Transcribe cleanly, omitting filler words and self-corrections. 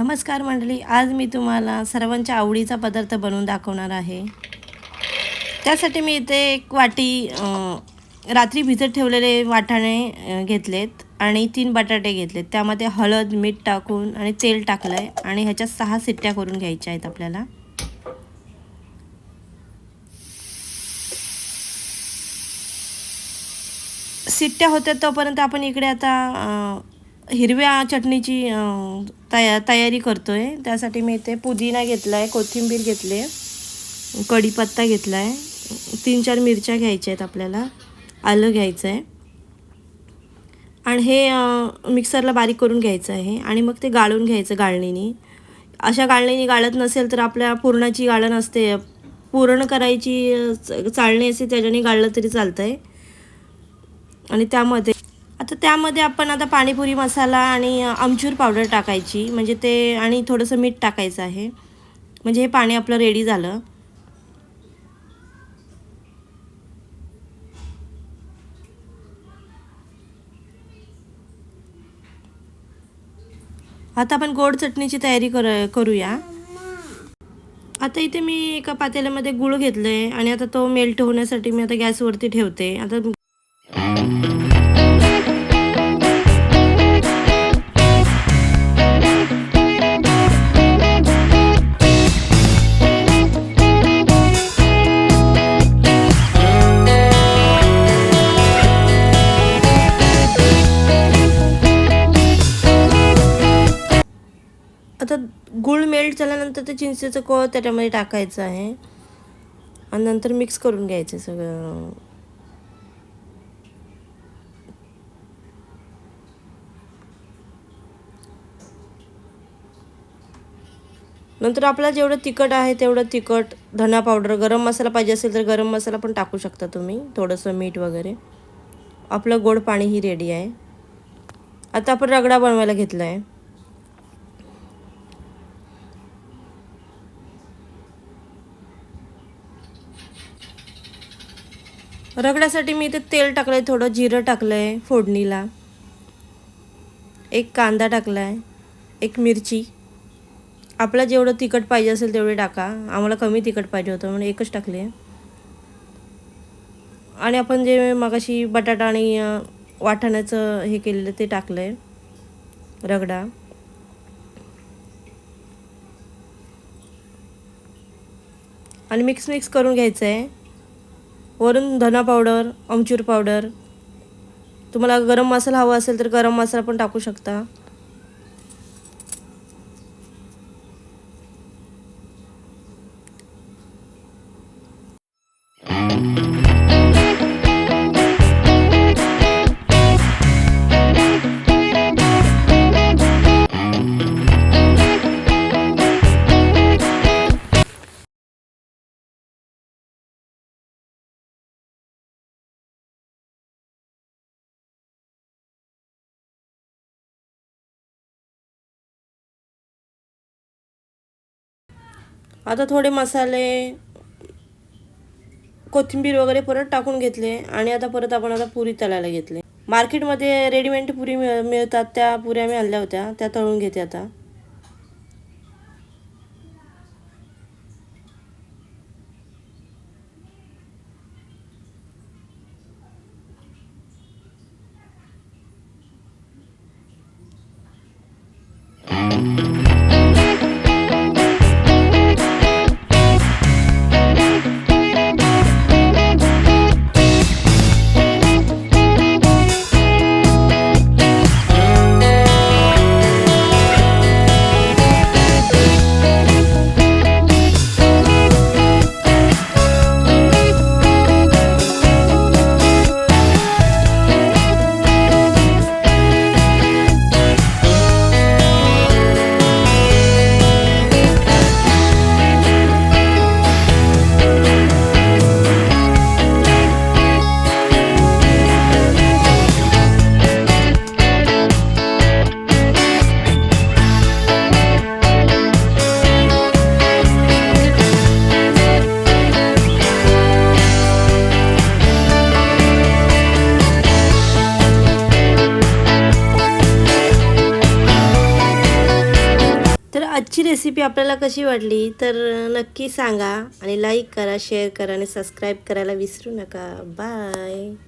नमस्कार मंडळी, आज मी तुम्हाला सर्वांच्या आवडीचा पदार्थ बनवून दाखवणार आहे। त्यासाठी मी इथे एक वाटी रात्री भिजत ठेवलेले वाटाणे घेतलेत आणि 3 बटाटे घेतलेत। त्यामध्ये हळद मीठ टाकून आणि तेल टाकलंय आणि ह्याच्या 6 शिट्ट्या करून घ्यायच्या आहेत आपल्याला। शिट्ट्या होत्या तोपर्यंत आपण इकडे आता हिरव्या चटणीची तयारी करतोय। त्यासाठी मी इथे पुदिना घेतलाय, कोथिंबीर घेतली, कढीपत्ता घेतलाय, 3-4 मिरच्या घ्यायच्या आहेत आपल्याला, आलं घ्यायचं आहे आणि हे मिक्सरला बारीक करून घ्यायचं आहे आणि मग ते गाळून घ्यायचं गाळणीने। अशा गाळणीने गाळत नसेल तर आपल्या पुरणाची गाळण असते, पुरण करायची चाळणी असते त्याच्याने गाळलं तरी चालतंय। आणि त्यामध्ये आपण आता पाणीपुरी मसाला आणि आमचूर पावडर टाकायची, म्हणजे ते आणि थोडंसं मीठ टाकायचं आहे, म्हणजे हे पाणी आपलं रेडी झालं। आता आपण गोड चटणीची तयारी करूया। आता इथे मी एका पातेल्यामध्ये गूळ घेतले आणि आता तो मेल्ट होण्यासाठी मी आता गॅसवरती ठेवते। आता गूळ मेल्ट झाल्यानंतर ते चिंचेचं कोळ त्याच्यामध्ये टाकायचं आहे आणि नंतर मिक्स करून घ्यायचं सगळं। नंतर आपल्याला जेवढं तिखट आहे तेवढं तिखट, धना पावडर, गरम मसाला पाहिजे असेल तर गरम मसाला पण टाकू शकता तुम्ही, थोडंसं मीठ वगैरे। आपलं गोड पाणी ही रेडी आहे। आता आपण रगडा बनवायला घेतला आहे। रगड्यासाठी मी इथे तेल टाकलंय, थोडं जिरं टाकलंय फोडणीला, एक कांदा टाकलाय, एक मिरची। आपला जेवढं तिखट पाहिजे असेल तेवढे टाका, आम्हाला कमी तिखट पाहिजे होतं म्हणून एकच टाकले। आणि आपण जे मगाशी बटाटा आणि वाटाण्याचं हे केलेलं ते टाकलंय रगडा। आणि मिक्स करून घ्यायचं आहे। वरून धना पावडर, आमचूर पावडर, तुम्हाला गरम मसाला हवा असेल तर गरम मसाला पण टाकू शकता। आता थोडे मसाले, कोथिंबीर वगैरे परत टाकून घेतले आणि आता पुरी तळायला घेतले। मार्केटमध्ये रेडीमेड पुरी मिळतात, त्या पुऱ्या मी आणल्या होत्या, त्या तळून घेते आता। आजची रेसिपी आपल्याला कशी वाटली तर नक्की सांगा आणि लाईक करा, शेअर करा आणि सबस्क्राईब करायला विसरू नका. बाय.